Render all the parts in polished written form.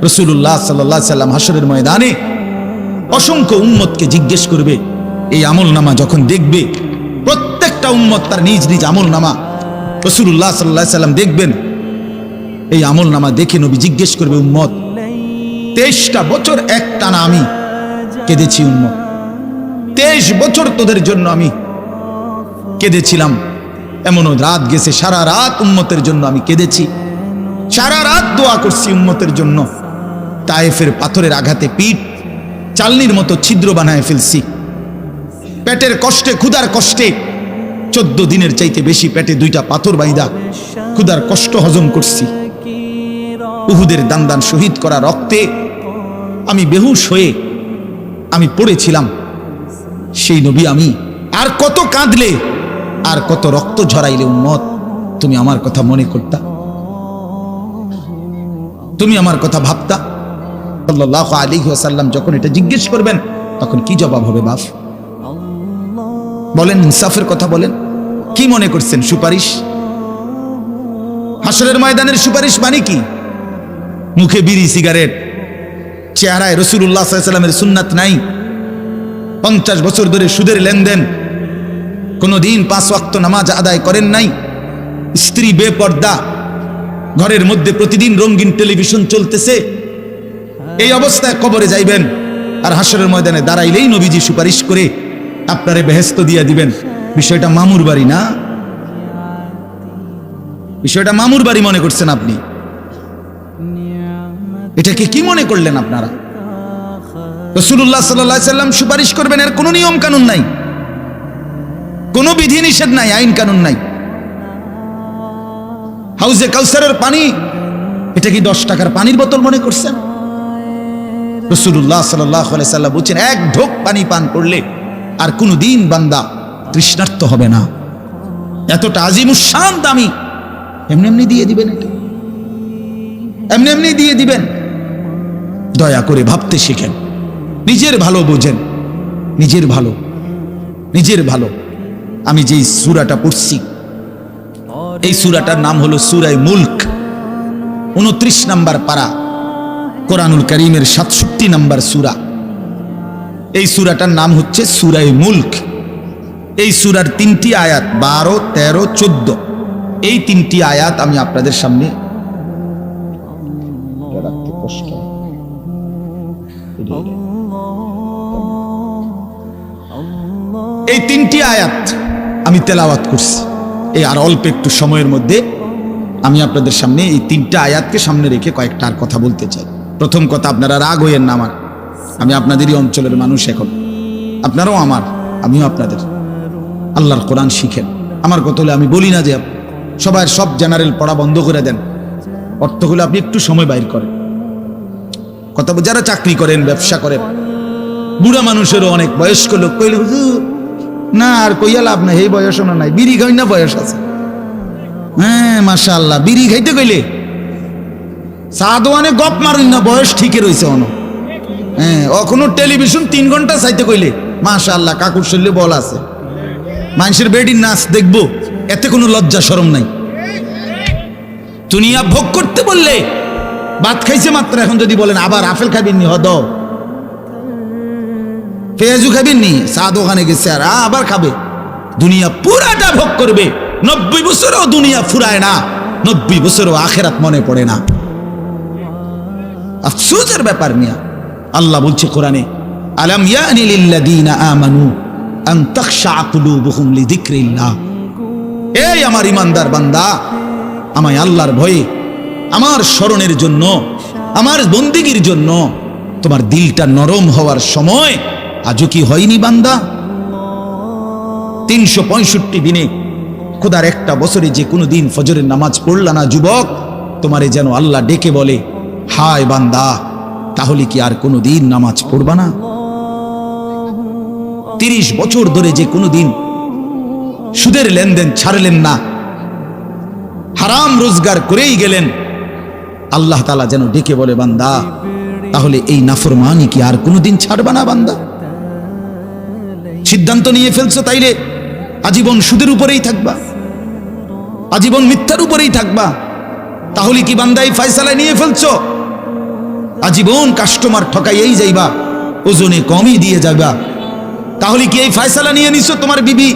রাসূলুল্লাহ সাল্লাল্লাহু আলাইহি সাল্লাম হাশরের ময়দানে অসংখ্য উম্মতকে জিজ্ঞেস করবে, এই আমলনামা যখন দেখবে, প্রত্যেকটা উম্মত তার নিজ নিজ আমলনামা রাসূলুল্লাহ সাল্লাল্লাহু আলাইহি সাল্লাম দেখবেন। এই আমলনামা দেখে নবী জিজ্ঞেস করবে, উম্মত 23টা বছর একটানা আমি কেঁদেছি, উম্মত 23 বছর তোদের জন্য আমি কেঁদেছিলাম। এমনও রাত গেছে সারা রাত উম্মতের জন্য আমি কেঁদেছি, সারা রাত দোয়া করছি উম্মতের জন্য। তায়েফের পাথরের আঘাতে পিঠ চালনির মতো ছিদ্র বানায় ফেলছি, পেটের কষ্টে, ক্ষুধার কষ্টে 14 দিনের চাইতে বেশি পেটে 2টা পাথর বাইদা ক্ষুধার কষ্ট হজম করছি। উহুদের দান শহীদ করা রক্তে আমি বেহুশ হয়ে আমি পড়েছিলাম। সেই নবী আমি আর কত কাঁদলে, আর কত রক্ত ঝরাইলে উম্মত তুমি আমার কথা মনে করতা, তুমি আমার কথা ভাবতা? সাল্লাল্লাহু আলাইহি ওয়াসাল্লাম যখন এটা জিজ্ঞেস করবেন তখন কি জবাব হবে বাপ? বলেন, ইনসাফের কথা বলেন। কি মনে করছেন সুপারিশ? হাশরের ময়দানের সুপারিশ মানে কি? মুখে বিড়ি সিগারেট, চেহারায় রাসূলুল্লাহ সাল্লাল্লাহু আলাইহি ওয়াসাল্লামের সুন্নাত নাই, 50 বছর ধরে সুদের লেনদেন, কোনদিন 5 ওয়াক্ত নামাজ আদায় করেন নাই, স্ত্রী বেপর্দা, ঘরের মধ্যে প্রতিদিন রঙিন টেলিভিশন চলতেছে। এই অবস্থায় কবরে যাইবেন, আর হাশরের ময়দানে দাঁড়াইলেই নবীজি সুপারিশ করে আপনারে বেহেশত দিয়ে দিবেন। বিষয়টা মামুর বাড়ি না, বিষয়টা মামুর বাড়ি মনে করছেন আপনি। এটাকে কি মনে করলেন আপনারা? রাসূলুল্লাহ সাল্লাল্লাহু আলাইহি সাল্লাম সুপারিশ করবেন, এর কোনো নিয়ম কানুন নাই, কোনো বিধি নিষেধ নাই, আইন কানুন নাই। হাউজে কাউসারের পানি, এটা কি 10 টাকার পানির বোতল মনে করছেন? রাসূলুল্লাহ সাল্লাল্লাহু আলাইহি সাল্লাম বলেছেন, এক ঢোক পানি পান করলে আর কোনদিন বান্দা তৃষ্ণার্ত হবে না। এতটা আজিমুস শান দামি, এমনি এমনি দিয়ে দিবেন, এটা এমনি এমনি দিয়ে দিবেন? দয়া করে ভাবতে শিখেন, নিজের ভালো বোঝেন, নিজের ভালো, নিজের ভালো। আমি যে সূরাটা পড়ছি, এই সূরাটার নাম হলো সূরা মুলক, 29 নম্বর পারা, কোরআনুল কারীমের 67 নম্বর সূরা। এই সূরাটার নাম হচ্ছে সূরা মুলক। এই সূরার 3টি আয়াত 12, 13, 14, এই 3টি আয়াত আমি আপনাদের সামনে এই 3টি আয়াত আমি তেলাওয়াত করছি। এই আর অল্প একটু সময়ের মধ্যে আমি আপনাদের সামনে এই 3টা আয়াতকে সামনে রেখে কয়েকটা আর কথা বলতে চাই। প্রথম কথা, আপনারা রাগ হইয়েন না, আমি আপনাদেরই অঞ্চলের মানুষ, এখন আপনারাও আমার, আমিও আপনাদের। আল্লাহর কোরআন শিখেন। আমার কথা হলে আমি বলি না যে সবাই সব জেনারেল পড়া বন্ধ করে দেন, অর্থ হলে আপনি একটু সময় বাইর করেন। কথা, যারা চাকরি করেন, ব্যবসা করেন, বুড়া মানুষেরও অনেক বয়স্ক লোক কইলে হুজুর না আর কইয়া লাভ নাই, এই বয়সও নাই, বিড়ি খাই না বয়স আছে। হ্যাঁ মাশাআল্লাহ, বিড়ি খাইতে কইলে সাদওয়ানে গপ মারুন না, বয়স ঠিকই রয়েছে অন। হ্যাঁ, এখনো টেলিভিশন 3 ঘন্টা চাইতে কইলে মাশাআল্লাহ কাকুর শরীরে বল আছে। মানুষের বেডির নাচ দেখবো, এতে কোনো লজ্জা শরম নাই। দুনিয়া ভোগ করতে বললে, ভাত খাইছে মাত্র, এখন যদি বলেন আবার আপেল খাবেন নি, হদ পেঁয়াজু খাবেন নি, চা দোকানে গেছে আর আবার খাবে। দুনিয়া পুরাটা ভোগ করবে, 90 বছরও দুনিয়া ফুরায় না, 90 বছরও আখেরাত মনে পড়ে না। আফসোসের ব্যাপার মিয়া। আল্লাহ বলছে কোরআনে, আলাম ইয়ানি লিল্লাযীনা আমানু আন তাখশা কুলুবুহুম লিযিকরিল্লাহ। এই আমার ইমানদার বান্দা, আমায় আল্লাহর ভয়ে, আমার স্মরণের জন্য, আমার বন্দেগীর জন্য তোমার দিলটা নরম হওয়ার সময় আজও কি হয়নি বান্দা? 365 দিনে, খোদার একটা বছরে যে কোনো দিন ফজরের নামাজ পড়লা না যুবক, তোমারে যেন আল্লাহ ডেকে বলে, হায় বান্দা, তাহলে কি আর কোনো দিন নামাজ পড়বা না? 30 বছর ধরে যে কোনো দিন সুদের লেনদেন ছাড়লেন না, হারাম রোজগার করেই গেলেন, আল্লাহ তাআলা যেন ডেকে বলে, বান্দা, তাহলে এই নাফরমানি কি আর কোনোদিন ছাড়বা না বান্দা? সিদ্ধান্ত নিয়ে ফেলছো তাইলে আজীবন সুদের উপরেই থাকবা, আজীবন মিথ্যার উপরেই থাকবা, তাহলে কি বান্দা এই ফয়সালা নিয়ে ফেলছো? আজীবন কাস্টমার ঠকাইয়েই যাইবা, ওজনে কমই দিয়ে যাবা। তাহলে কি এই ফয়সালা নিয়ে নিছো তোমার বিবি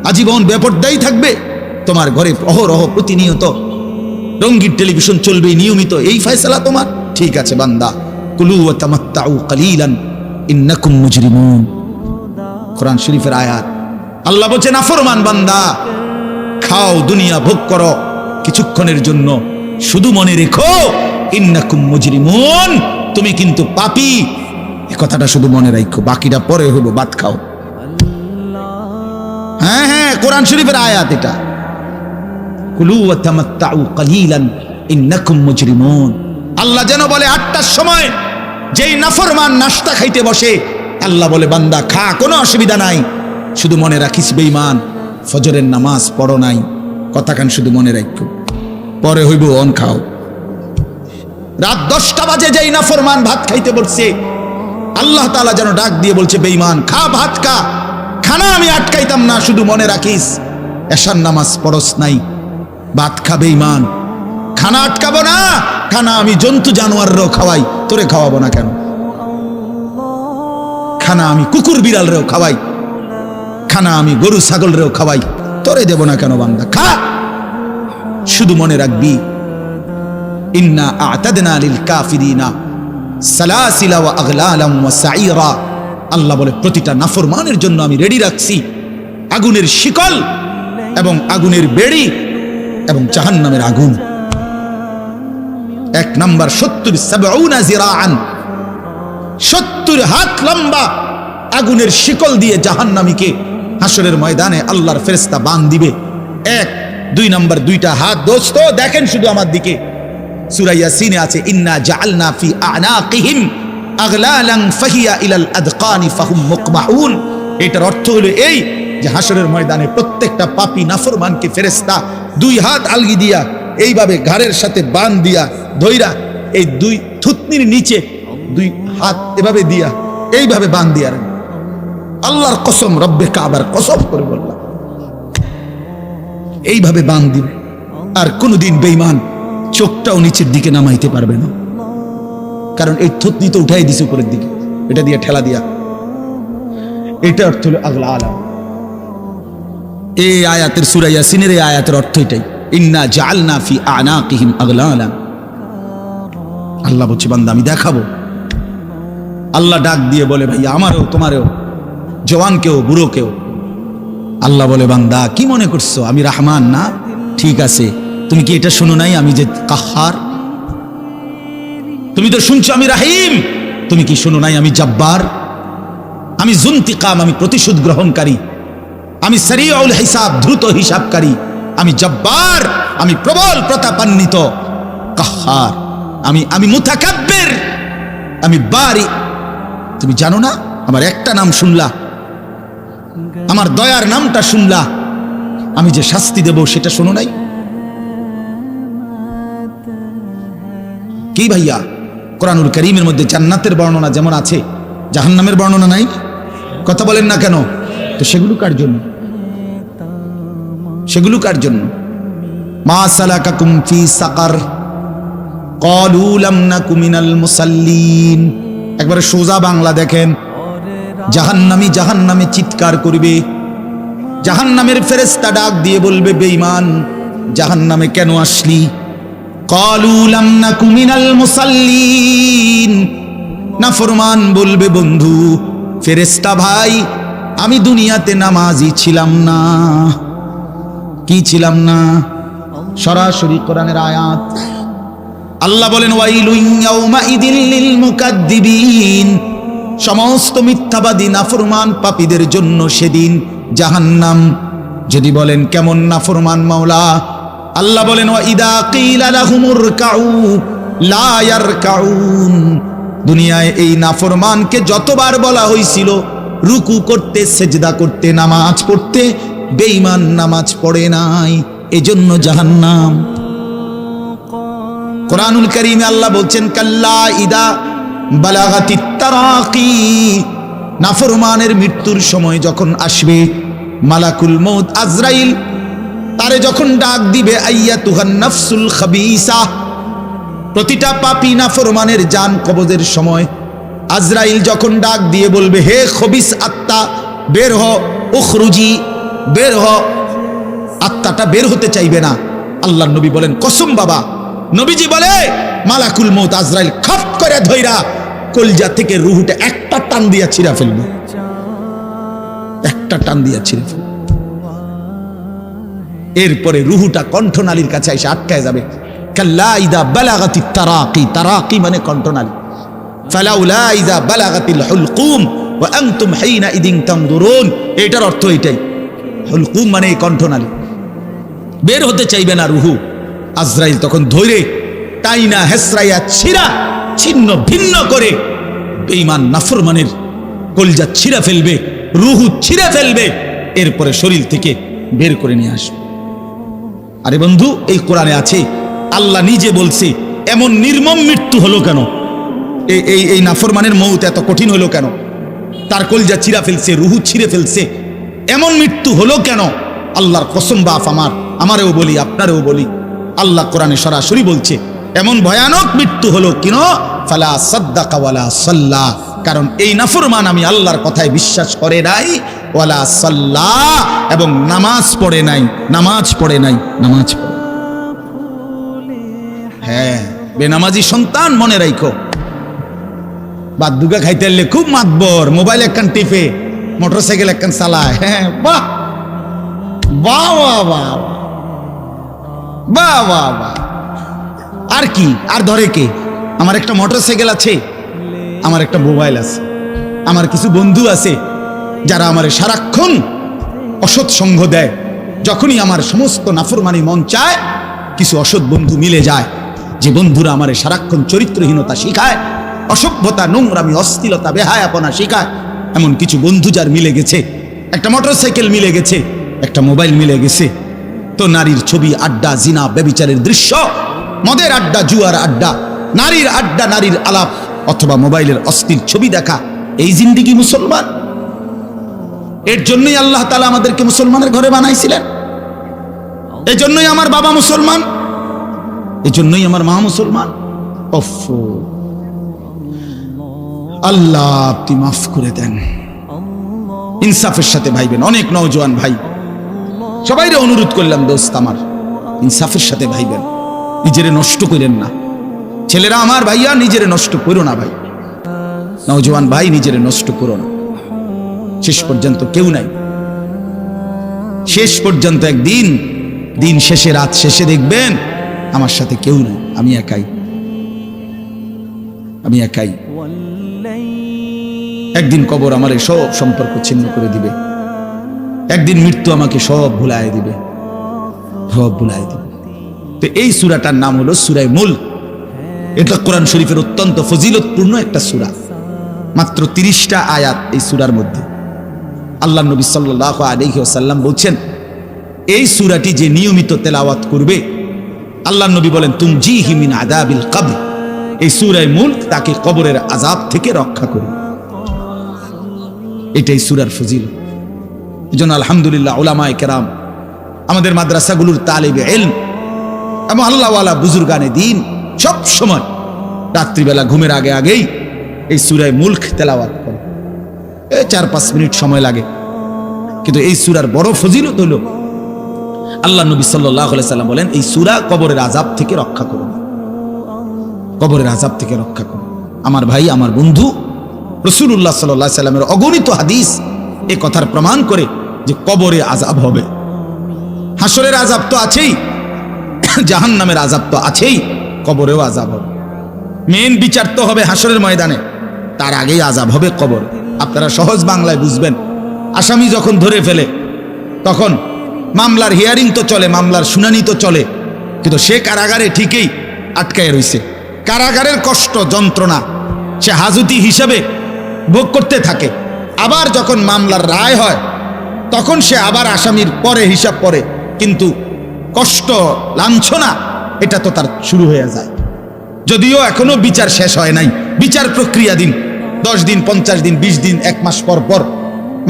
আজীবন বেপরদাই থাকবে? তোমার ঘরে অহরহ প্রতিনিয়ত রঙিন টেলিভিশন চলবে নিয়মিত, এই ফয়সালা তোমার? ঠিক আছে বান্দা, কুলু ওয়া তামাত্তাউ কালিলান ইন্নাকুম মুজরিমুন। কোরআন শরীফের আয়াত। আল্লাহ বলছেন, নাফরমান বান্দা, খাও, দুনিয়া ভোগ করো কিছুক্ষণের জন্য, শুধু মনে রেখো ইন্নাকুম মুজরিমুন, তুমি কিন্তু পাপী। এই কথাটা শুধু মনে রাখো, বাকিটা পরে হলো, ভাত খাও। হ্যাঁ হ্যাঁ, কোরআন শরীফের আয়াত এটা। কুলু ওয়া তামাত্তাউ কালিলান ইন্নাকুম মুজরিমুন। আল্লাহ যেন বলে 8টার সময় যেই নাফরমান নাস্তা খাইতে বসে, আল্লাহ বলে, বান্দা খা, কোনো অসুবিধা নাই, শুধু মনে রাখিস বেঈমান ফজরের নামাজ পড়ো নাই। কথাখান শুধু মনে রাখো, পরে হইব অন খাও। রাত 10টা বাজে যেই নাফরমান ভাত খাইতে বসছে, আল্লাহ তাআলা যেন ডাক দিয়ে বলছে, বেঈমান খা, ভাত খা, খানা আমি আটকাইতাম না, শুধু মনে রাখিস এশার নামাজ পড়স নাই, ভাত খা বেঈমান। খানা আটকাবো না, খানা আমি জন্তু জানোয়াররেও খাওয়াই, তোরে খাওয়াবো না কেন? খানা আমি কুকুর বিড়ালরেও খাওয়াই, খানা আমি গরু ছাগলরেও খাওয়াই, তোরে দেব না কেন? বান্দা খা, শুধু মনে রাখবি ইন্না আ'তাদনা লিল কাফিরিনা সালাসিলা ওয়া আগলালাম ওয়া সাইরা। আল্লাহ বলে, প্রতিটা নাফরমানের জন্য আমি রেডি রাখছি আগুনের শিকল এবং আগুনের বেড়ি এবং জাহান্নামের আগুন। 1 নাম্বার 70 জিরাআন, 70 হাত লম্বা আগুনের শিকল দিয়ে জাহান্নামীকে হাসরের ময়দানে আল্লাহর ফেরেশতা বাঁধ দিবে। 1 2 নাম্বার 2টা হাত। দোস্ত দেখেন শুধু আমার দিকে, সূরা ইয়াসিনে আছে, ইন্না জাআলনা ফি আ'নাকিহিম আগলালান ফাহিয়া ইলাল আদকানি ফাহুম মুকমাহুন। এটার অর্থ হলো এই যে হাসরের ময়দানে প্রত্যেকটা পাপী নাফরমানকে ফেরেশতা 2 হাত আলগি দিয়া এইভাবে ঘাড়ের সাথে বাঁধ দিয়া ধইরা, এই 2 থুতনির নিচে 2 হাত এভাবে দিয়া এইভাবে বাঁধ দিয়া রাখবে। আল্লাহর কসম, রব্বে কাবার কসম করে বললাম, এইভাবে বাঁধ দিবে। আর কোনদিন বেঈমান চোখটাও নিচের দিকে নামাইতে পারবে না, কারণ এই থুতনি তো উঠাই দিছে উপরের দিকে, এটা দিয়ে ঠেলা দিয়া। এটা অর্থ হলো আগলালাম। এই আয়াতের, সূরা ইয়াসিনের এই আয়াতের অর্থ এটাই, ইন্না জাআলনা ফি আ'নাকিহিম আগলালান। আল্লাহ বলছে, বান্দা আমি দেখাবো। আল্লাহ ডাক দিয়ে বলে, ভাই আমারও তোমারও, জওয়ানকেও বুড়োকেও। আল্লাহ বলে, বান্দা কি মনে করছো আমি রহমান না? ঠিক আছে, তুমি কি এটা শুনো নাই আমি যে কাহ্হার? তুমি তো শুনছো আমি রাহিম, তুমি কি শুনো নাই আমি জব্বার? আমি যুনতিকাম, আমি প্রতিশোধ গ্রহণকারী, আমি সারিউল হিসাব, দ্রুত হিসাবকারী, আমি জব্বার, আমি প্রবল প্রতাপান্বিত, কাহ্হার, আমি মুতাকাব্বির, আমি বারি। তুমি জানো না? আমার একটা নাম শুনলা, আমার দয়ার নামটা শুনলা, আমি যে শাস্তি দেব সেটা শোনো নাই? কি ভাইয়া, কোরআনুল কারীমের মধ্যে জান্নাতের বর্ণনা যেমন আছে, জাহান্নামের বর্ণনা নাই? কথা বলেন না কেন? তো সেগুলো কার জন্য? সেগুলো কার জন্য? মা সালাকাকুম ফি সাকার ক্বালু লাম নাকু মিনাল মুসাল্লিন। একবারে সোজা বাংলা দেখেন, জাহান্নামী জাহান্নামে চিৎকার করবে, জাহান্নামের ফেরেশতা ডাক দিয়ে বলবে, বেঈমান জাহান্নামে কেন আসলি? ক্বালু লাম নাকু মিনাল মুসাল্লিন। নাফরমান বলবে, বন্ধু ফেরেশতা ভাই, আমি দুনিয়াতে নামাজি ছিলাম না। কি ছিলাম না? সরাসরি কোরআনের আয়াত। আল্লাহ বলেন, ওয়াইলুন ইয়াউমাইদিল লিল মুকাদ্দিবিন। সমস্ত মিথ্যাবাদী নাফরমান পাপীদের জন্য সেদিন জাহান্নাম। যদি বলেন কেমন নাফরমান মাওলা? আল্লাহ বলেন, ওয়া ইদা কিলা লাহুমুর কাউ লা ইয়ারকাউন। দুনিয়ায় এই নাফরমানকে যতবার বলা হয়েছিল রুকু করতে, সেজদা করতে, নামাজ পড়তে, বেঈমান নামাজ পড়ে নাই, এজন্য জাহান্নাম। কোরআনুল কারীমে আল্লাহ বলছেন, কাল্লা ইদা বালাগাতিত তারাকি। নাফরমানের মৃত্যুর সময় যখন আসবে, মালাকুল মউত আজরাইল তারে যখন ডাক দিবে, আইয়াতুহান নাফসুল খাবিসা, প্রতিটা পাপী নাফরমানের জান কবজের সময় আজরাইল যখন ডাক দিয়ে বলবে, হে খবিস আত্মা বের হ, উখরুজি বের হ, আত্মাটা বের হতে চাইবে না। আল্লাহর নবী বলেন, কসম বাবা। নবীজি বলে, মালাকুল মউত আজরাইল খপ করে ধইরা কলজা থেকে রুহুটা একটা টান দিয়া ছিঁড়া ফেলবে, একটা টান দিয়া ছিঁড়ে ফেলবে। এরপরে রুহুটা কণ্ঠনালীর কাছে এসে আটকায় যাবে। কাল্লা ইদা বালাগাতিত তারাকি, তারাকি মানে কণ্ঠনালী। ফালাউলা ইদা বালাগাতিল হুলকুম ওয়া আনতুম হিনা ইদিন তানজুরুন, এটার অর্থ এটাই। হুলকুম মানে এই কণ্ঠনালী, বের হতে চাইবে না রুহু। আজরাইল তখন ধরে টাইনা হেসরাইয়া ছিঁড়া ছিন্ন ভিন্ন করে বেঈমান নাফরমানের কলজা ছিঁড়া ফেলবে, রুহু ছিঁড়ে ফেলবে, এরপরে শরীর থেকে বের করে নিয়ে আসবে। আরে বন্ধু, এই কোরআনে আছে, আল্লাহ নিজে বলছে এমন নির্মম মৃত্যু হলো কেন, এই নাফরমানের মউত এত কঠিন হলো কেন, তার কলজা ছিঁড়া ফেলছে, রুহু ছিঁড়ে ফেলছে, এমন মৃত্যু হলো কেন? আল্লাহর কসম বাপ আমারেও বলি, আপনারেও বলি, আল্লাহ কোরআনে সরাসরি বলছে এমন ভয়ানক মৃত্যু হলো কেন? ফালা সাদ্দাকা ওয়ালা সাল্লা, কারণ এই নাফরমান আমি আল্লাহর কথায় বিশ্বাস করে নাই, ওয়ালা সাল্লা, এবং নামাজ পড়ে নাই, নামাজ পড়ে নাই, নামাজ পড়ে। হ্যাঁ, বেনামাজি সন্তান মনে রাখো, বাদ দুগা খাইতে এলে খুব মাতবর, মোবাইল একখান টিপে, মোটরসাইকেল একখান চালায়। হ্যাঁ, বাহ বাহ বাহ বাহ বাহ বাহ বাহ। আর কি, আর ধরে কে? আমার একটা মোটরসাইকেল আছে, আমার একটা মোবাইল আছে, আমার কিছু বন্ধু আছে যারা আমার সারাক্ষণ অসৎ সঙ্গ দেয়। যখনই আমার সমস্ত নাফরমানি মন চায়, কিছু অসৎ বন্ধু মিলে যায়, যে বন্ধুরা আমার সারাক্ষণ চরিত্রহীনতা শিখায়, অসভ্যতা, নোংরামি, অশ্লীলতা, বেহায়াপনা শিখায়। এমন কিছু বন্ধু যার মিলে গেছে, একটা মোটরসাইকেল মিলে গেছে, একটা মোবাইল মিলে গেছে, তো নারীর ছবি, আড্ডা, জিনা, ব্যভিচারের দৃশ্য, মদের আড্ডা, জুয়ার আড্ডা, নারীর আড্ডা, নারীর আলাপ, অথবা মোবাইলের অশ্লীল ছবি দেখা, এই জিন্দিগি মুসলমান? এর জন্যই আল্লাহ তাআলা আমাদেরকে মুসলমানের ঘরে বানাইছিলেন। এই জন্যই আমার বাবা মুসলমান, এই জন্যই আমার মা মুসলমান। আল্লাহ আপনি মাফ করে দেন, ইনসাফের সাথে ভাইবেন। অনেক নওজোয়ান ভাই, সবাইরে অনুরোধ করলাম, দোস্ত আমার, ইনসাফের সাথে ভাইবেন, নিজেরে নষ্ট করেন না। ছেলেরা আমার, ভাইয়া নিজেরে নষ্ট করো না ভাই, নওজোয়ান ভাই নিজেরে নষ্ট করো না। শেষ পর্যন্ত কেউ নাই, শেষ পর্যন্ত একদিন, দিন শেষে, রাত শেষে দেখবেন আমার সাথে কেউ নাই, আমি একাই, আমি একাই। একদিন কবর আমার সব সম্পর্ক ছিন্ন করে দিবে, একদিন মৃত্যু আমাকে সব ভুলায় দিবে, সব ভুলায় দিবে। তো এই সূরাটার নাম হলো সূরা মুলক। এটা কোরআন শরীফের অত্যন্ত ফজিলতপূর্ণ একটা সূরা, মাত্র 30টা আয়াত এই সূরার মধ্যে। আল্লাহ নবী সাল্লাল্লাহু আলাইহি ওয়াসাল্লাম বলছেন, এই সূরাটি যে নিয়মিত তেলাওয়াত করবে, আল্লাহ নবী বলেন, তুনজিহি মিন আযাবিল কবর, এই সূরা মুলক তাকে কবরের আযাব থেকে রক্ষা করবে। এটাই সূরার ফজিলত। এজন্য আলহামদুলিল্লাহ উলামায়ে কেরাম, আমাদের মাদ্রাসাগুলোর তালিবে ইলম এবং আল্লাহওয়ালা বুজুর্গানে দ্বীন সব সময় রাত্রিবেলা ঘুমের আগে আগেই এই সূরা মুলক তেলাওয়াত করে। 4-5 মিনিট সময় লাগে, কিন্তু এই সূরার বড় ফজিলত হলো, আল্লাহ নবী সাল্লাল্লাহু আলাইহি সাল্লাম বলেন, এই সূরা কবরের আযাব থেকে রক্ষা করবে, কবরের আযাব থেকে রক্ষা করবে। আমার ভাই, আমার বন্ধু, রাসূলুল্লাহ সাল্লাল্লাহু আলাইহি সাল্লামের অগণিত হাদিস এই কথার প্রমাণ করে যে কবরে আযাব হবে। হাসরের আযাব তো আছেই, জাহান্নামের আযাব তো আছেই, কবরেও আযাব হবে। মেন বিচার তো হবে হাসরের ময়দানে, তার আগেই আযাব হবে কবর। আপনারা সহজ বাংলায় বুঝবেন, আসামি যখন ধরে ফেলে তখন মামলার হিয়ারিং তো চলে, মামলার শুনানি তো চলে, কিন্তু সে কারাগারে ঠিকই আটকায় রইছে। কারাগারের কষ্ট, যন্ত্রণা সে হাজতি হিসাবে ভোগ করতে থাকে। আবার যখন মামলার রায় হয় তখন সে আবার আসামির পরে হিসাব পড়ে, কিন্তু কষ্ট, লাঞ্ছনা এটা তো তার শুরু হয়ে যায়। যদিও এখনো বিচার শেষ হয় নাই, বিচার প্রক্রিয়া দিন, 10 দিন, 50 দিন, 20 দিন, 1 মাস পর পর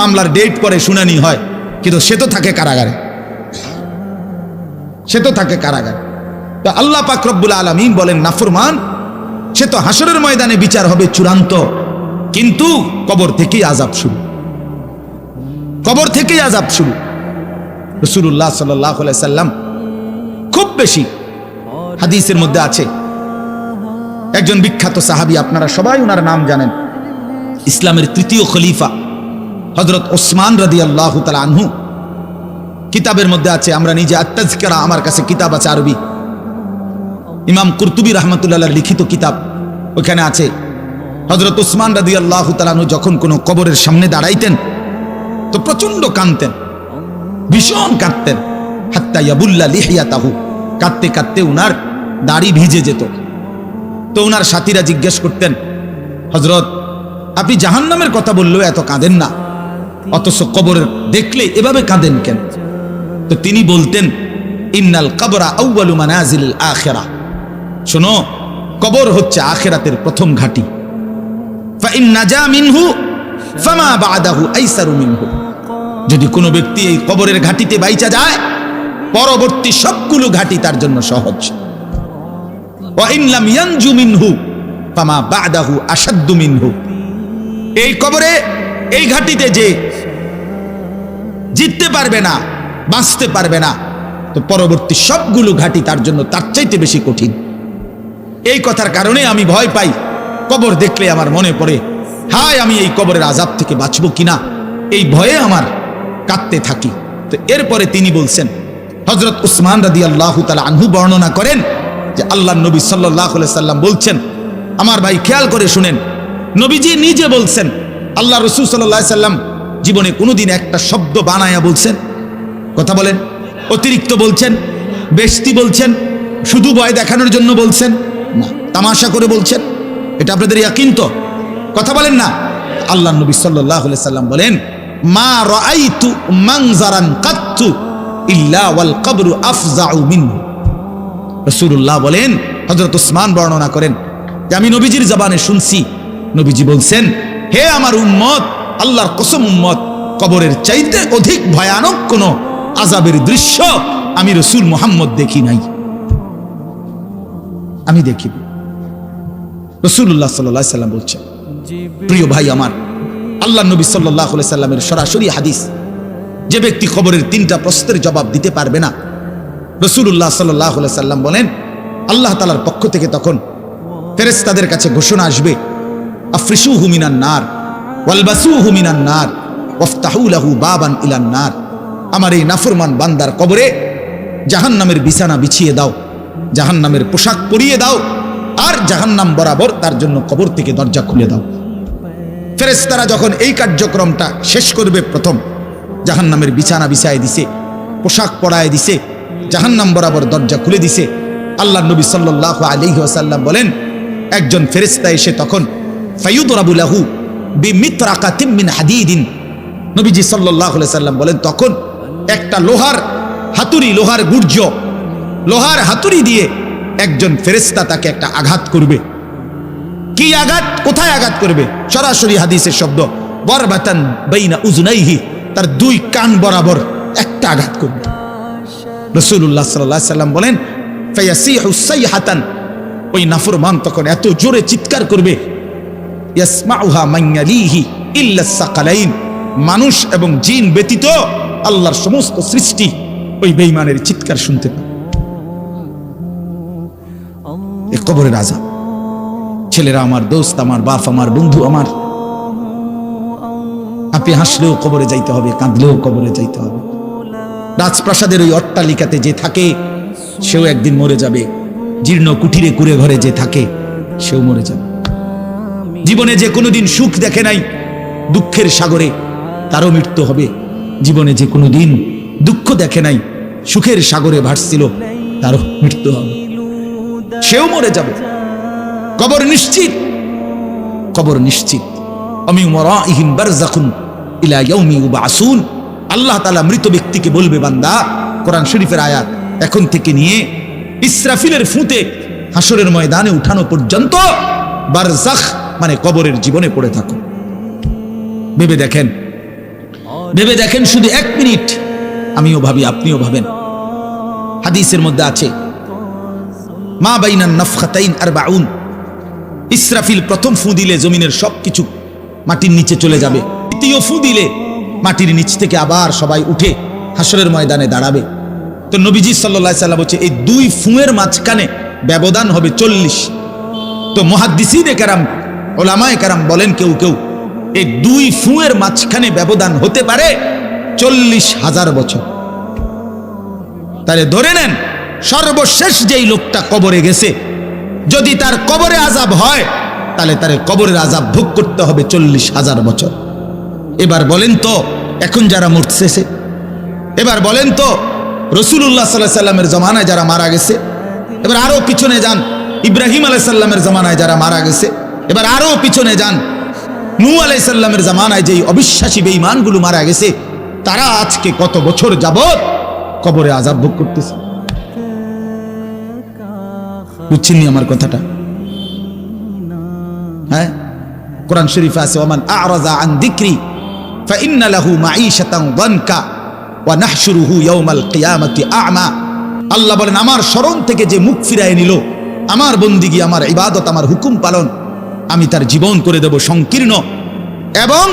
মামলার ডেট পরে শুনানি হয়, কিন্তু সে তো থাকে কারাগারে, সে তো থাকে কারাগারে। তো আল্লাহ পাক রব্বুল আলামিন বলেন নাফরমান সে তো হাসরের ময়দানে বিচার হবে চূড়ান্ত, কিন্তু কবর থেকেই আযাব শুরু, কবর থেকেই আযাব শুরু। রাসূলুল্লাহ সাল্লাল্লাহু আলাইহি সাল্লাম খুব বেশি হাদিসের মধ্যে আছে, একজন বিখ্যাত সাহাবী, আপনারা সবাই ওনার নাম জানেন, ইসলামের তৃতীয় খলিফা হযরত ওসমান রাদিয়াল্লাহু তাআলা আনহু। কিতাবের মধ্যে আছে, আমরা নিজে আত-তাযকিরা, আমার কাছে কিতাব আছে আরবি, ইমাম কুরতুবী রাহমাতুল্লাহ লিখিত কিতাব, ওখানে আছে হযরত ওসমান রাদিয়াল্লাহু তাআলা আনহু যখন কোনো কবরের সামনে দাঁড়াইতেন তো প্রচন্ড কাঁদতেন, ভীষণ কাঁদতেন, হাত্তা ইয়াবুল্লা লিহিয়াতাহু, কাঁদতে কাঁদতে উনার দাড়ি ভিজে যেত। তো উনার সাথীরা জিজ্ঞেস করতেন, হযরত আপনি জাহান্নামের কথা বললেও এত কাঁদেন না, অথচ কবর দেখলে এভাবে কাঁদেন কেন? তো তিনি বলতেন, ইন্নাল কবরা আউয়ালু মানাজিলিল আখিরাহ, শোনো কবর হচ্ছে আখিরাতের প্রথম ঘাঁটি। ফা ইন নাজা মিনহু ফামা বাদাহু আইসারু মিনহু, যদি কোনো ব্যক্তি এই কবরের ঘাঁটিতে বাইচা যায়, পরবর্তী সবগুলো ঘাঁটি তার জন্য সহজ। ওয়া ইন লাম ইয়ানজু মিনহু ফামা বাদাহু আশাদ্দু মিনহু, এই কবরে এই ঘাঁটিতে যে জিততে পারবে না, বাঁচতে পারবে না, তো পরবর্তী সবগুলো ঘাঁটি তার জন্য তার চাইতে বেশি কঠিন। এই কথার কারণে আমি ভয় পাই, কবর দেখলে আমার মনে পড়ে, হায় আমি এই কবরের আযাব থেকে বাঁচবো কিনা, এই ভয়ে আমার কাঁদতে থাকি। তো এরপরে তিনি বলছেন, হযরত উসমান রাদিয়াল্লাহু তাআলা আনহু বর্ণনা করেন যে আল্লাহর নবী সাল্লাল্লাহু আলাইহি সাল্লাম বলছেন, আমার ভাই খেয়াল করে শুনেন, নবীজি নিজে বলছেন, আল্লাহ রাসূল সাল্লাল্লাহু আলাইহি সাল্লাম জীবনে কোনোদিন একটা শব্দ বানায়া বলছেন? কথা বলেন। অতিরিক্ত বলছেন, বেশতি বলছেন, শুধু ভয় দেখানোর জন্য বলছেন না, তামাশা করে বলছেন? এটা আপনাদের ইয়াকিন তো? কথা বলেন না। আল্লাহ নবী সাল্লাল্লাহু আলাইহি সাল্লাম বলেন, মা রাআইতু মানজারান কাত্তু ইল্লা ওয়াল কবরু আফজাউ মিনহু। রাসূলুল্লাহ বলেন, হযরত উসমান বর্ণনা করেন যে আমি নবীজির জবানে শুনছি, নবীজি বলছেন, হে আমার উম্মত, আল্লাহর কসম উম্মত, কবরের চাইতে অধিক ভয়ানক কোন আযাবের দৃশ্য আমি রাসূল মুহাম্মদ দেখি নাই, আমি দেখি। রাসূলুল্লাহ সাল্লাল্লাহু আলাইহি সাল্লাম বলছেন, প্রিয় ভাই আমার, আল্লাহ নবী সাল্লাল্লাহু আলাইহি সাল্লামের সরাসরি হাদিস, যে ব্যক্তি কবরের তিনটা প্রশ্নের জবাব দিতে পারবে না, রাসূলুল্লাহ সাল্লাল্লাহু আলাইহি সাল্লাম বলেন, আল্লাহ তাআলার পক্ষ থেকে তখন ফেরেশতাদের কাছে ঘোষণা আসবে, আফরিশুহু মিনান নার ওয়ালবাসুহু মিনান নার ওয়াফতাহু লাহু বাবান ইলান নার। আমার এই নাফরমান বান্দার কবরে জাহান্নামের বিছানা বিছিয়ে দাও, জাহান্নামের পোশাক পরিয়ে দাও, আর জাহান্নাম বরাবর তার জন্য কবর থেকে দরজা খুলে দাও। ফেরেশতারা যখন এই কার্যক্রমটা শেষ করবে, প্রথম জাহান্নামের বিছানা বিছায় দিছে, পোশাক পরায় দিছে, জাহান্নাম বরাবর দরজা খুলে দিছে, আল্লাহ নবী সাল্লাল্লাহু আলাইহি ওয়াসাল্লাম বলেন, একজন ফেরেশতা এসে তখন ফায়ুদরাবু লাহু বিমিতরাকাতিন মিন হাদিদিন, নবীজি সাল্লাল্লাহু আলাইহি সাল্লাম বলেন, তখন একটা লোহার হাতুড়ি, লোহার গুর্জ, লোহার হাতুড়ি দিয়ে একজন ফেরেশতা তাকে একটা আঘাত করবে। কি আঘাত? কোথায় আঘাত করবে? সরাসরি হাদিসের শব্দ, বরবাতান বাইনা উযুনাইহি, তার দুই কান বরাবর একটা আঘাত করবে। রাসূলুল্লাহ সাল্লাল্লাহু আলাইহি সাল্লাম বলেন, ফায়াসিহু সাইহাতান, ওই নাফরমান তখন এত জোরে চিৎকার করবে, ইয়াসমাউহা মান ইয়ালিহি ইল্লা সাকালাইন, মানুষ এবং জিন ব্যতীত আল্লাহর সমস্ত সৃষ্টি ওই বেঈমানের চিৎকার শুনতে পায়। এই কবরের আযাব। ছেলেরা আমার, দোস্ত আমার, বাপ আমার, বন্ধু আমার, আপনি হাসলেও কবরে যাইতে হবে, কাঁদলেও কবরে যাইতে হবে। রাজপ্রাসাদের ওই অট্টালিকাতে যে থাকে সেও একদিন মরে যাবে, জীর্ণ কুঠিরে কুড়ে ঘরে যে থাকে সেও মরে যাবে। জীবনে যে কোনোদিন সুখ দেখে নাই, দুঃখের সাগরে তারও মৃত্যু হবে। জীবনে যে কোনোদিন দুঃখ দেখে নাই, সুখের সাগরে ভাসছিল, তারও মৃত্যু হবে, সেও মরে যাবে। কবর নিশ্চিত, কবর নিশ্চিত। আমিন ওয়ারাইহিম বারযাখুন ইলা ইয়াউমি ইউবআসুন। আল্লাহ তাআলা মৃত ব্যক্তিকে বলবে, বান্দা, কোরআন শরীফের আয়াত, এখন থেকে নিয়ে ইসরাফিলের ফুঁতে হাসরের ময়দানে উঠানো পর্যন্ত বারযাখ মানে কবরের জীবনে পড়ে থাকো। ভেবে দেখেন, ভেবে দেখেন, শুধু 1 মিনিট, আমিও ভাবি, আপনিও ভাবেন। হাদিসের মধ্যে আছে, মা বাইনান নাফখাতাইন আরবাউন। ইসরাফিল প্রথম ফু দিলে জমিনের সবকিছু মাটির নিচে চলে যাবে। দ্বিতীয় ফু দিলে মাটির নিচ থেকে আবার সবাই উঠে হাসরের ময়দানে দাঁড়াবে। তো নবীজি সাল্লাল্লাহু আলাইহি সাল্লাম বলছে এই দুই ফুঁয়ের মাঝখানে ব্যবধান হবে 40। তো মুহাদ্দিসিনে কেরাম, ওলামায়ে কেরাম বলেন কেউ কেউ এই দুই ফুঁয়ের মাঝখানে ব্যবধান হতে পারে 40,000 বছর। তাহলে ধরে নেন সর্বশেষ যেই লোকটা কবরে গেছে, যদি তার কবরে আযাব হয় তাহলে তার কবরের আযাব ভোগ করতে হবে 40,000 বছর। এবার বলেন তো এখন যারা মরতেছে, এবার বলেন তো রাসূলুল্লাহ সাল্লাল্লাহু আলাইহি সাল্লামের জমানায় যারা মারা গেছে, এবার আরো পিছনে যান ইব্রাহিম আলাইহিস সালামের জমানায় যারা মারা গেছে, এবার আরো পিছনে যান নূহ আলাইহিস সালামের জমানায় যেই অবিশ্বাসী বেঈমানগুলো মারা গেছে, তারা আজকে কত বছর যাবত কবরে আযাব ভোগ করতেছে। বুঝছেন আমার কথাটা? হ্যাঁ, কোরআন শরীফে আছে ওমান আ'রাযা আন যিকরি ফাইন্না লাহু মাঈশাতান দানকা ওয়া নাহশুরুহু ইয়াওমাল কিয়ামাতি আ'মা। আল্লাহ বলেন আমার স্মরণ থেকে যে মুখ ফিরায় নিল, আমার বন্দিগি, আমার ইবাদত, আমার হুকুম পালন, আমি তার জীবন করে দেব সংকীর্ণ এবং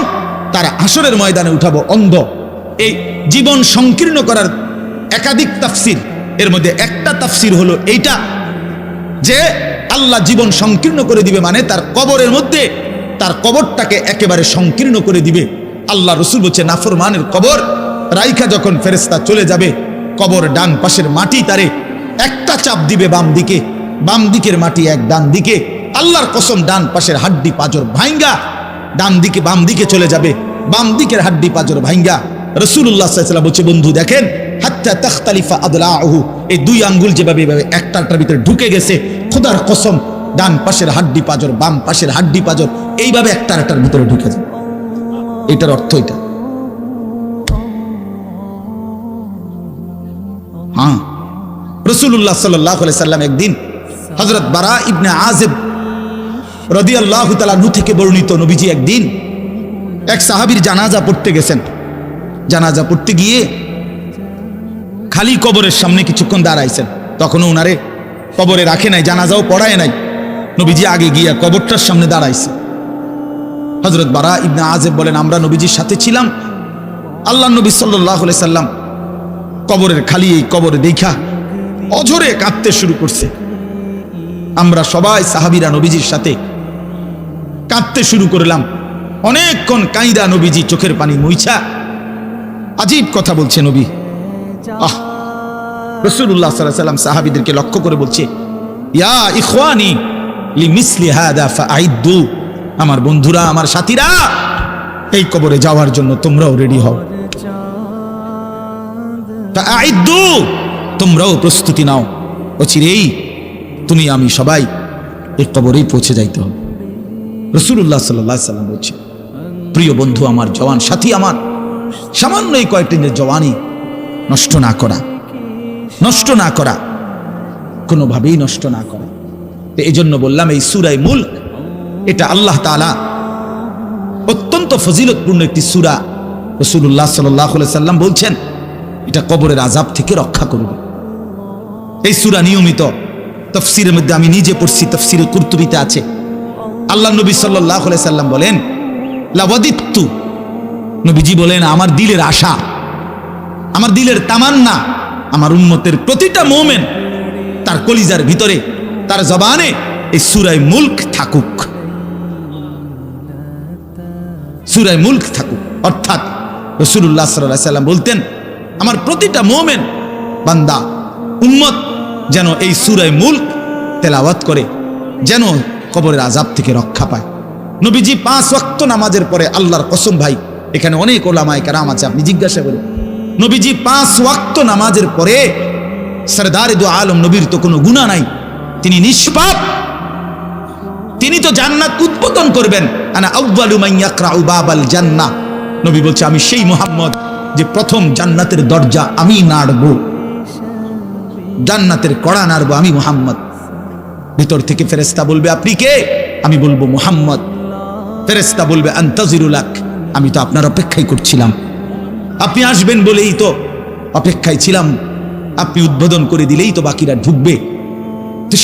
তার হাসরের ময়দানে উঠাবো অন্ধ। এই জীবন সংকীর্ণ করার একাধিক তাফসির, এর মধ্যে একটা তাফসির হলো এইটা যে আল্লাহ জীবন সংকীর্ণ করে দিবে, মানে তার কবরের মধ্যে তার কবরটাকে একেবারে সংকীর্ণ করে দিবে। আল্লাহ রসুল বলছে নাফরমানের কবর রাইখা যখন ফেরেশতা চলে যাবে, কবর ডান পাশের মাটি তারে একটা চাপ দিবে বাম দিকে, বাম দিকের মাটি এক ডান দিকে। আল্লাহর কসম ডান পাশের হাড্ডি পাঁজর ভাঙ্গা ডান দিকে বাম দিকে চলে যাবে, বাম দিকের হাড্ডি পাঁজর ভাঙ্গা। রাসূলুল্লাহ সাল্লাল্লাহু আলাইহি ওয়াসাল্লাম বলছে বন্ধু দেখেন হাত্তা তাখতালিফা আদলাউহু, এই দুই আঙ্গুল যেভাবে একটার ভিতরে ঢুকে গেছে, খোদার কসম ডান পাশের হাড্ডি পাঁজর বাম পাশের হাড্ডি পাঁজর এইভাবে একটার ভিতরে ঢুকে যায়। এটার অর্থ এটা। হ্যাঁ, রাসূলুল্লাহ সাল্লাল্লাহু আলাইহি সাল্লাম একদিন হযরত বারা ইবনে আযিব রাদিয়াল্লাহু তাআলা আনহু থেকে বর্ণিত, নবীজি একদিন এক সাহাবীর জানাজা পড়তে গেছেন। জানাজা পড়তে গিয়ে খালি কবরের সামনে কিছুক্ষণ দাঁড়াইছেন, তখনও উনারে কবরে রাখে নাই, জানাজাও পড়ায় নাই। নবীজি আগে গিয়া কবরটার সামনে দাঁড়াইছে। হযরত বারা ইবনে আযিব বলেন আমরা নবীজির সাথে ছিলাম। আল্লাহ নবী সাল্লাল্লাহু আলাইহি সাল্লাম কবরের খালি এই কবর দেখা অঝরে কাঁদতে শুরু করছে। আমরা সবাই সাহাবীরা নবীজির সাথে কাঁদতে শুরু করলাম। অনেকক্ষণ কাইদা নবীজি চোখের পানি মুইছা আজীব কথা বলছে নবী। রাসূলুল্লাহ সাল্লাল্লাহু আলাইহি সাল্লাম সাহাবীদেরকে লক্ষ্য করে বলছে ইয়া ইখওয়ানি লিমিসলি হাদা ফাআইদু, আমার বন্ধুরা, আমার সাথীরা, এই কবরে যাওয়ার জন্য তোমরাও রেডি হও। ফাআইদু, তোমরাও প্রস্তুতি নাও, অচিরেই তুমি আমি সবাই এই কবরেই পৌঁছে যাইতে হবে। রাসূলুল্লাহ সাল্লাল্লাহু আলাইহি সাল্লাম বলছে প্রিয় বন্ধু আমার, জওয়ান সাথী আমার, সামান্য এই কয়েকটি জওয়ানি নষ্ট না করা, নষ্ট না করা, কোনোভাবেই নষ্ট না করা। তো এই জন্য বললাম এই সূরা মুলক এটা আল্লাহ তাআলা অত্যন্ত ফজিলতপূর্ণ একটি সূরা। রাসূলুল্লাহ সাল্লাল্লাহু আলাইহি সাল্লাম বলছেন এটা কবরের আযাব থেকে রক্ষা করবে। এই সূরা নিয়মিত তাফসীরের মধ্যে আমি নিজে পড়ছি, তাফসীরে কুরতুবীতে আছে। আল্লাহ নবী সাল্লাল্লাহু আলাইহি সাল্লাম বলেন লাওয়াদিত্তু, নবীজি বলেন আমার দিলের আশা, আমার দিলের তামান্না, আমার উম্মতের প্রতিটা মুমিন তার কলিজার ভিতরে, তার জবানে এই সূরা মুলক থাকুক, সূরা মুলক থাকুক। অর্থাৎ রাসূলুল্লাহ সাল্লাল্লাহু আলাইহি সাল্লাম বলতেন আমার প্রতিটা মুমিন বান্দা উম্মত যেন এই সূরা মুলক তেলাওয়াত করে, যেন কবরের আযাব থেকে রক্ষা পায়। নবীজি 5 ওয়াক্ত নামাজের পরে, আল্লাহর কসম ভাই এখানে অনেক ওলামায়ে কেরাম আছে, আপনি জিজ্ঞাসা করুন, নবীজি 5 ওয়াক্ত নামাজের পরে, সরদারে দু আলম নবীর তো কোনো গুনাহ নাই, তিনি নিষ্পাপ, তিনি তো জান্নাত উদ্বোধন করবেন। আনা আউয়ালু মান ইয়াকরাউ বাবাল জান্নাহ, নবী বলছে আমি সেই মুহাম্মদ যে প্রথম জান্নাতের দরজা আমি নাড়বো, জান্নাতের কড়া নাড়বো আমি মুহাম্মদ। ভিতর থেকে ফেরেশতা বলবে আপনি কে? আমি বলবো মুহাম্মদ। ফেরেশতা বলবে আনতাজিরুলাক, আমি তো আপনার অপেক্ষাই করছিলাম, আপনি আসবেন বলেই তো অপেক্ষায় ছিলাম, আপনি উদ্বোধন করে দিলেই তো বাকিরা ঢুকবে। তো তো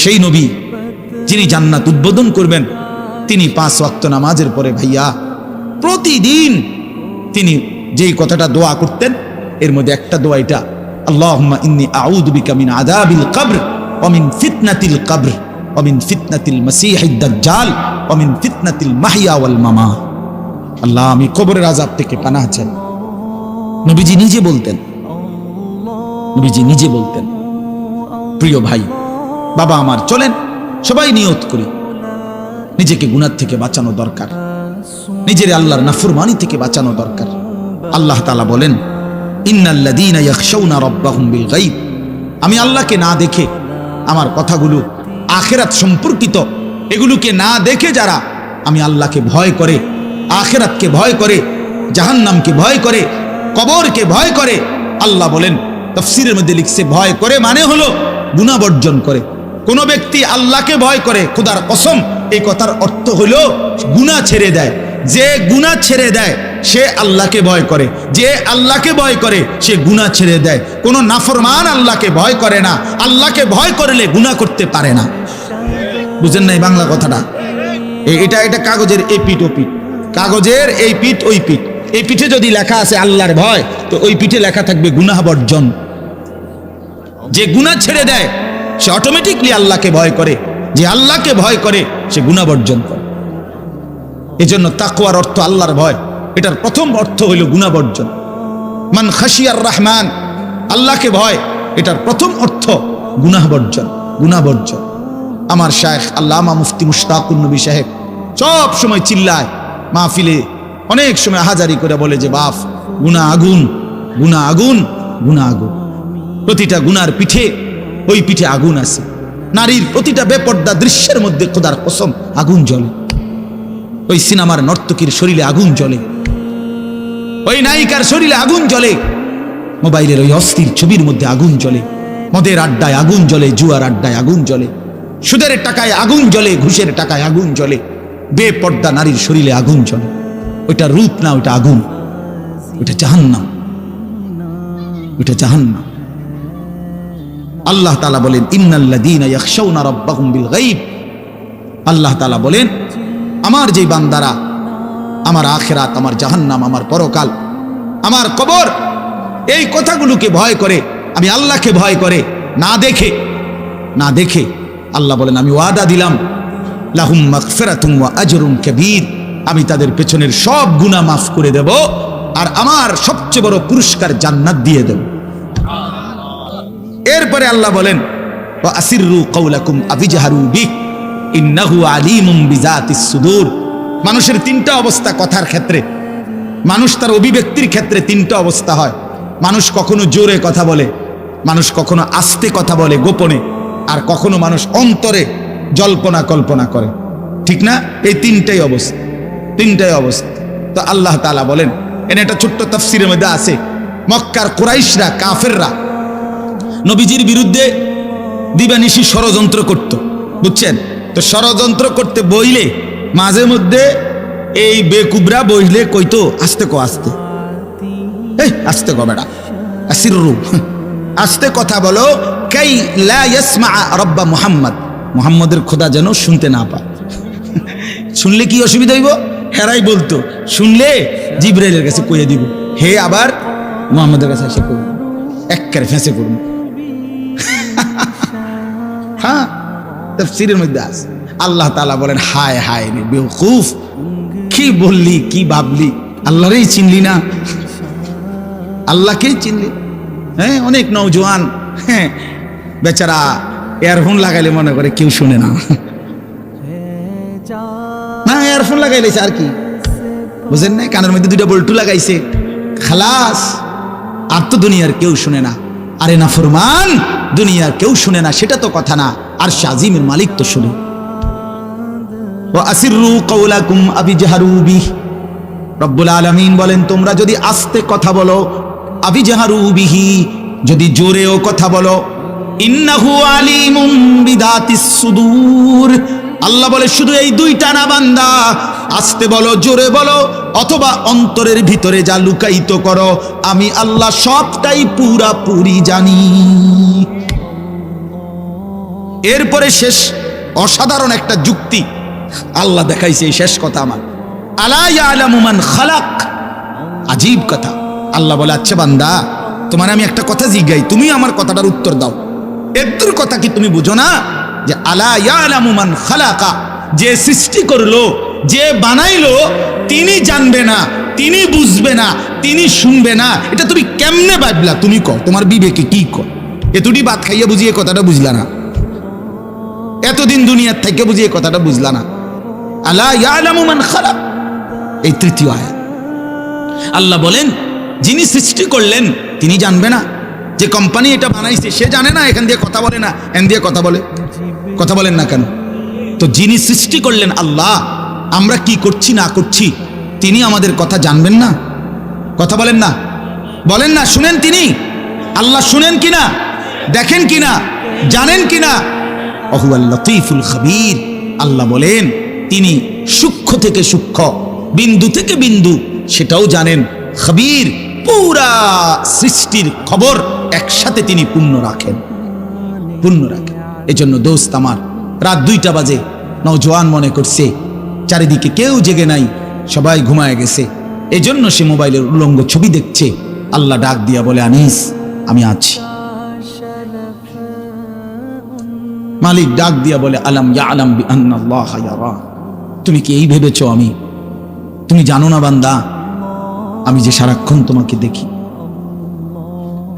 সেই নবী যিনি জান্নাত উদ্বোধন করবেন, তিনি 5 ওয়াক্ত নামাজের পরে ভাইয়া প্রতিদিন তিনি যেই কথাটা দোয়া করতেন, এর মধ্যে একটা দোয়া এটা, আল্লাহুম্মা ইন্নী আউযু বিকা মিন আযাবিল কবর ওয়া মিন ফিতনাতিল কবর ওয়া মিন ফিতনাতিল মাসীহিদ দাজ্জাল ওয়া মিন ফিতনাতিল মাহইয়া ওয়াল মামাত। আল্লাহ, আমি কবরের আযাব থেকে পানাহ চাই। নবীজি নিজে বলতেন। প্রিয় ভাই, বাবা আমার, চলেন সবাই নিয়ত করি, নিজেকে গুনাহ থেকে বাঁচানো দরকার, নিজের আল্লাহর নাফরমানি থেকে বাঁচানো দরকার। আল্লাহ তাআলা বলেন, ইন্নাল্লাযীনা ইয়াখশাউনা রাব্বাহুম বিল গায়ব, আমি আল্লাহকে না দেখে, আমার কথাগুলো আখিরাত সম্পর্কিত, এগুলোকে না দেখে যারা আমি আল্লাহকে ভয় করে, আখিরাতকে ভয় করে, জাহান্নামকে ভয় করে, কবরকে ভয় করে, আল্লাহ বলেন, তাফসীরের মধ্যে লিখছে, ভয় করে মানে হলো গুনাহ বর্জন করে। কোন ব্যক্তি আল্লাহকে ভয় করে, খোদার কসম, এই কথার অর্থ হলো গুনাহ ছেড়ে দেয়। যে গুনাহ ছেড়ে দেয় সে আল্লাহকে ভয় করে, যে আল্লাহকে ভয় করে সে গুনাহ ছেড়ে দেয়। কোন নাফরমান আল্লাহকে ভয় করে না, আল্লাহকে ভয় করলে গুনাহ করতে পারে না। বুঝেন নাই বাংলা কথাটা? এটা কাগজের এই পিঠ ও পিঠ, কাগজের এই পিঠ ওই পিঠ। এই পিঠে যদি লেখা আছে আল্লাহর ভয়, তো ওই পিঠে লেখা থাকবে গুনাহ বর্জন। যে গুনাহ ছেড়ে দেয় সে অটোমেটিকলি আল্লাহকে ভয় করে, যে আল্লাহকে ভয় করে সে গুনাহ বর্জন করে। এজন্য তাকওয়ার অর্থ আল্লাহর ভয়, এটার প্রথম অর্থ হইল গুনাহ বর্জন। মান খাশিয়ার রহমান, আল্লাহকে ভয়, এটার প্রথম অর্থ গুনাহ বর্জন। আমার শায়েখ আল্লামা মুফতি মুশতাকুর নবী সাহেব সব সময় চিল্লায় মাহফিলে, অনেক সময় হাজারি করে বলে যে বাপ, গুনাহ আগুন, গুনাহ আগুন, গুনাহ আগুন। প্রতিটা গুনার পিঠে ওই পিঠে আগুন আছে। নারীর প্রতিটা বেপর্দা দৃশ্যের মধ্যে খোদার কসম আগুন জ্বলে। ওই সিনেমার নর্তকীর শরীরে আগুন জ্বলে, ওই নায়িকার শরীরে আগুন জ্বলে, মোবাইলের ওই অস্থির ছবির মধ্যে আগুন জ্বলে, মদের আড্ডায় আগুন জ্বলে, জুয়ার আড্ডায় আগুন জ্বলে, সুদের টাকায় আগুন জ্বলে, ঘুষের টাকায় আগুন জ্বলে, বেপর্দা নারীর শরীরে আগুন জ্বলে। ওইটা রূপ না, ওইটা আগুন, ওইটা জাহান্নাম, ওইটা জাহান্নাম। আল্লাহ তাআলা বলেন, ইন্নাল্লাযীনা ইয়াখশাউনা রাব্বাহুম বিল গায়ব, আল্লাহ তাআলা বলেন, আমার যে বান্দারা আমার আখিরাত, আমার জাহান্নাম, আমার পরকাল, আমার কবর, এই কথাগুলোকে ভয় করে, আমি আল্লাহকে ভয় করে, না দেখে আল্লাহ বলেন, আমি ওয়াদা দিলাম, লাহুম মাগফিরাতুন ওয়া আজরুন কাবীর, আমি তাদের পেছনের সব গুনাহ মাফ করে দেব, আর আমার সবচেয়ে বড় পুরস্কার জান্নাত দিয়ে দেব। এরপরে আল্লাহ বলেন, ওয়া আসিররু কাওলাকুম আবিজহারু বিহি ইন্নাহু আলিমুম বিযাতিস সুদূর। মানুষের তিনটা অবস্থা কথার ক্ষেত্রে, মানুষ তার অভিব্যক্তির ক্ষেত্রে তিনটা অবস্থা হয়। মানুষ কখনো জোরে কথা বলে, মানুষ কখনো আস্তে কথা বলে গোপনে, আর কখনো মানুষ অন্তরে জল্পনা কল্পনা করে, ঠিক না? এই তিনটাই অবস্থা। তো আল্লাহ তাআলা বলেন, এনে একটা ছোট্ট তাফসীরের মধ্যে আছে, মক্কার কুরাইশরা, কাফেররা নবীজির বিরুদ্ধে দিবানিশি ষড়যন্ত্র করত, বুঝছেন? তো ষড়যন্ত্র করতে বইলে মাঝে মধ্যে এই বেকুবরা বইলে কইতো, আস্তে কো বেটা, আসিররু, আস্তে কথা বলো, কাই লা ইয়াসমা রাব্বা মুহাম্মদের খোদা যেন শুনতে না পায়। শুনলে কি অসুবিধা হইব? হেরাই বলতো, শুনলে জিবরাইলের কাছে কইয়া দিব, হে আবার মুহাম্মদের কাছে এসে কইব, একবারে ফেঁসে করব। হ্যাঁ, তাফসীরের মধ্যে আছে। আল্লাহ তাআলা বলেন, হায় হায় রে বেওকুফ, কি বললি, কি ভাবলি, আল্লাহরই চিনলি না, আল্লাহকেই চিনলি। হ্যাঁ, অনেক নওজোয়ান বেচারা ইয়ারফোন লাগাইলে মনে করে কেউ শুনে না, ইয়ারফোন লাগাইলেছে আর কি, বুঝেন না? কানের মধ্যে দুইটা বল্টু লাগাইছে, খালাস, আর তো দুনিয়ার কেউ শুনে না। আরে নাফরমান, দুনিয়ার কেউ শুনে না সেটা তো কথা না, আর আজিমের মালিক তো শুনে। ওয়া আসিররু কাওলাকুম আবিজহারু বিহি, রব্বুল আলামিন বলেন, তোমরা যদি আস্তে কথা বলো, আবিজহারু বিহি, যদি জোরেও কথা বলো, ইন্নাহু আলিমুম বিযাতিস সুদূর, আল্লাহ বলে শুধু এই দুইটা না বান্দা, আস্তে বলো, জোরে বলো, অথবা অন্তরের ভিতরে যা লুকায়িত করো, আমি আল্লাহ সবটাই পুরাপুরি জানি। এরপরে শেষ অসাধারণ একটা যুক্তি আল্লাহ দেখাইছে, এই শেষ কথা আমার, আলা ইয়ালামু মান খালাক। আজীব কথা। আল্লাহ বলে, আচ্ছা বান্দা, তোমার আমি একটা কথা জিজ্ঞাই, তুমি আমার কথাটার উত্তর দাও। এর কথা কি তুমি বুঝো না যে আলা ইয়ালামু মান খালাকা, যে সৃষ্টি করলো, যে বানাইলো, তিনি জানবে না, তিনি বুঝবে না, তিনি শুনবে না, এটা তুমি কেমনে ভাবলা? তুমি কও, তোমার বিবেকে কি কর? এতটি ভাত খাইয়া বুঝিয়ে কথাটা বুঝলা না? এতদিন দুনিয়ার থেকে বুঝিয়ে কথাটা বুঝলা না? আলা ইয়ালামু মান খালাক, এই তৃতীয় আয়াত। আল্লাহ বলেন, যিনি সৃষ্টি করলেন তিনি জানবে না? যে কোম্পানি এটা বানাইছে সে জানে না এখান দিয়ে কথা বলে না, এখান দিয়ে কথা বলে? কথা বলেন না কেন? তো যিনি সৃষ্টি করলেন আল্লাহ, আমরা কি করছি না করছি তিনি আমাদের কথা জানবেন না? কথা বলেন না, বলেন না, শুনেন তিনি? আল্লাহ শুনেন কিনা, দেখেন কিনা, জানেন কিনা? ওহুয়াল লতীফুল খবীর। আল্লাহ বলেন, তিনি সূক্ষ্ম থেকে সূক্ষ্ম, বিন্দু থেকে বিন্দু সেটাও জানেন। খবীর, পুরা সৃষ্টির খবর একসাথে তিনি পূর্ণ রাখেন, পূর্ণ রাখেন। এজন্য দোস্ত আমার, রাত 2টা বাজে, নওজোয়ান মনে করছে চারিদিকে কেউ জেগে নাই, সবাই ঘুমায় গেছে, এজন্য সে মোবাইলের উলঙ্গ ছবি দেখছে। আল্লাহ ডাক দিয়া বলে, আনিস আমি আছি। মালিক ডাক দিয়া বলে, আলাম ইয়ালাম বিআন্নাল্লাহা ইয়ারা। তুমি কি এই ভেবেছো তুমি জানো না বান্দা, আমি যে সারাক্ষণ তোমাকে দেখি।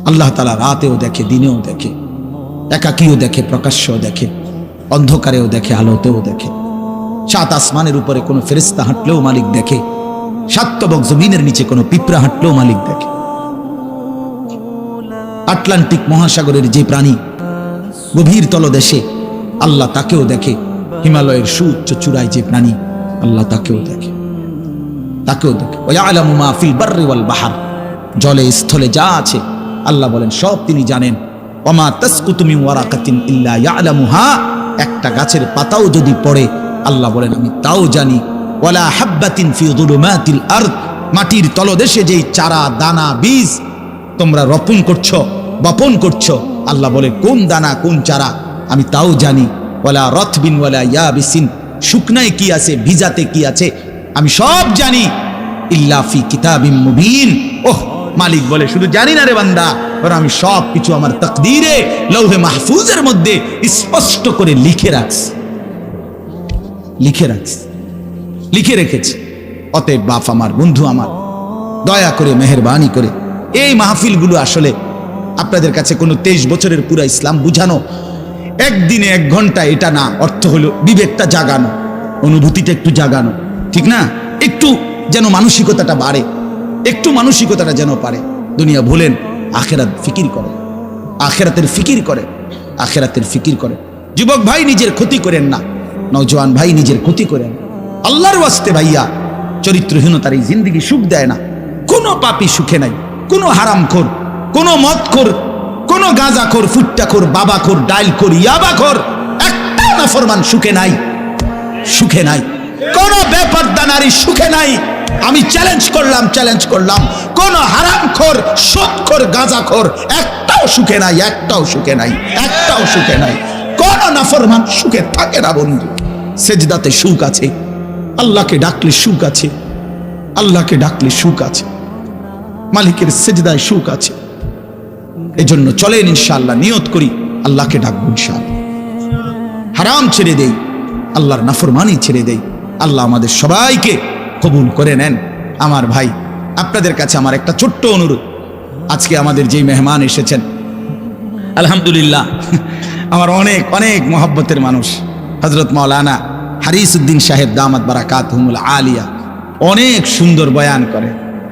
আল্লাহ তাআলা রাতেও দেখে, দিনেও দেখে, একাকীও দেখে, প্রকাশ্যও দেখে, অন্ধকারেও দেখে, আলোতেও দেখে। 7 আসমানের উপরে কোনো ফেরেশতা হাঁটলেও মালিক দেখে, 7 তবক জমিনের নিচে কোনো পিঁপড়া হাঁটলেও মালিক দেখে। আটলান্টিক মহাসাগরের যে প্রাণী গভীর তলদেশে, আল্লাহ তাকেও দেখে। হিমালয়ের সুউচ্চ চূড়ায় যে প্রাণী, আল্লাহ তাকেও দেখে, তাকেও দেখে। ওয়ায়ালামু মা ফিল বাররি ওয়াল বাহর, জলে স্থলে যা আছে আল্লাহ বলেন সব তিনি জানেন। ওমা তাসকুতু মিন ওয়ারাকাতিন ইল্লা ইয়ালামুহা, একটা গাছের পাতাও যদি পড়ে আল্লাহ বলেন আমি তাও জানি। ওয়ালা হাববাতিন ফি যুলুমাতিল আরদ, মাটির তলদেশে যেই চারা দানা বীজ তোমরা রোপণ করছো, বপন করছো, আল্লাহ বলে কোন দানা কোন চারা আমি তাও জানি। ওয়ালা রাতবিন ওয়ালা ইয়াবিসিন, শুকনায় কি আছে ভিজাতে কি আছে আমি সব জানি। ইল্লা ফি কিতাবিম মুবিন, ওহ মালিক বলে শুধু জানি না রে বান্দা, বরং আমি সব কিছু আমার তাকদীরে লৌহে মাহফুজের মধ্যে স্পষ্ট করে লিখে রাখছি, লিখে রাখছি, লিখে রেখেছি। অতএব বাপ আমার, বন্ধু আমার, দয়া করে মেহেরবানি করে এই মাহফিলগুলো আসলে আপনাদের কাছে কোনো 23 বছরের পুরা ইসলাম বুঝানো, একদিনে 1 ঘন্টা, এটা না। অর্থ হলো বিবেকটা জাগানো, অনুভূতিটা একটু জাগানো, ঠিক না? একটু যেন মানসিকতাটা বাড়ে, একটু মানসিকতাটা যেন পারে। দুনিয়া ভুলেন, আখেরাত ফিকির করে, আখেরাতের ফিকির করে, আখেরাতের ফিকির করে। যুবক ভাই নিজের ক্ষতি করেন না, নওজোয়ান ভাই নিজের ক্ষতি করেন। আল্লাহর ওয়াস্তে ভাইয়া, চরিত্রহীনতার এই জিন্দেগি সুখ দেয় না। কোনো পাপী সুখে নাই, কোনো হারামখোর, কোনো মদখোর, কোনো গাঁজাখোর, ফুট্টাখোর, বাবাখোর, ডাইলখোর, ইয়াবাখোর, একটা নাফরমান সুখে নাই, সুখে নাই। কোনো বেপরদা নারী সুখে নাই। আমি চ্যালেঞ্জ করলাম, কোন হারামখোর, সুদখোর, গাঁজাখোর একটাও সুখে নাই, একটাও সুখে নাই, একটাও সুখে নাই। কোন নাফরমান সুখে থাকে না বন্ধু। সেজদাতে সুখ আছে, আল্লাহকে ডাকলে সুখ আছে, আল্লাহকে ডাকলে সুখ আছে, মালিকের সেজদায় সুখ আছে। এজন্য চলেন ইনশাআল্লাহ নিয়ত করি আল্লাহকে ডাকবো ইনশাআল্লাহ। হারাম ছেড়ে দেই, আল্লাহর নাফরমানি ছেড়ে দেই। আল্লাহ আমাদের সবাইকে কবুল করে নেন। আমার ভাই, আপনাদের কাছে আমার একটা ছোট্ট অনুরোধ। আজকে আমাদের যেই মেহমান এসেছেন, আলহামদুলিল্লাহ আমার অনেক অনেক মহব্বতের মানুষ, হযরত মাওলানা হারিস উদ্দিন সাহেব দামাত বারাকাতুহুল আলিয়া, অনেক সুন্দর বয়ান করে।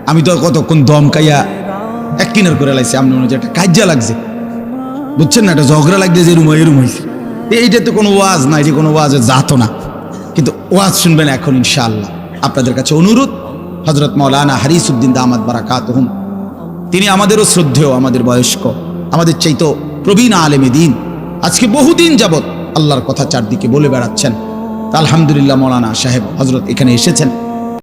আমি তো কতক্ষণ দমকাইয়া এক কিনার করে লাইছি, আমনে মনে হচ্ছে একটা কাজ্জা লাগছে, বুঝছেন না? একটা ঝগড়া লাগছে, যে এরুম হয়েছে। এইটা তো কোনো ওয়াজ না, এটা কোনো ওয়াজের জাতো না, কিন্তু ওয়াজ শুনবেন এখন ইনশাআল্লাহ। আপনাদের কাছে অনুরোধ, হযরত মাওলানা হারিস উদ্দিন দামাত বারাকাতুহুম, তিনি আমাদেরও শ্রদ্ধেয়, আমাদের বয়স্ক, আমাদের চাইতো প্রবীণ আলেমে দ্বীন। আজকে বহুদিন যাবত আল্লাহর কথা চারদিকে বলে বেড়াচ্ছেন। আলহামদুলিল্লাহ মাওলানা সাহেব হযরত এখানে এসেছেন।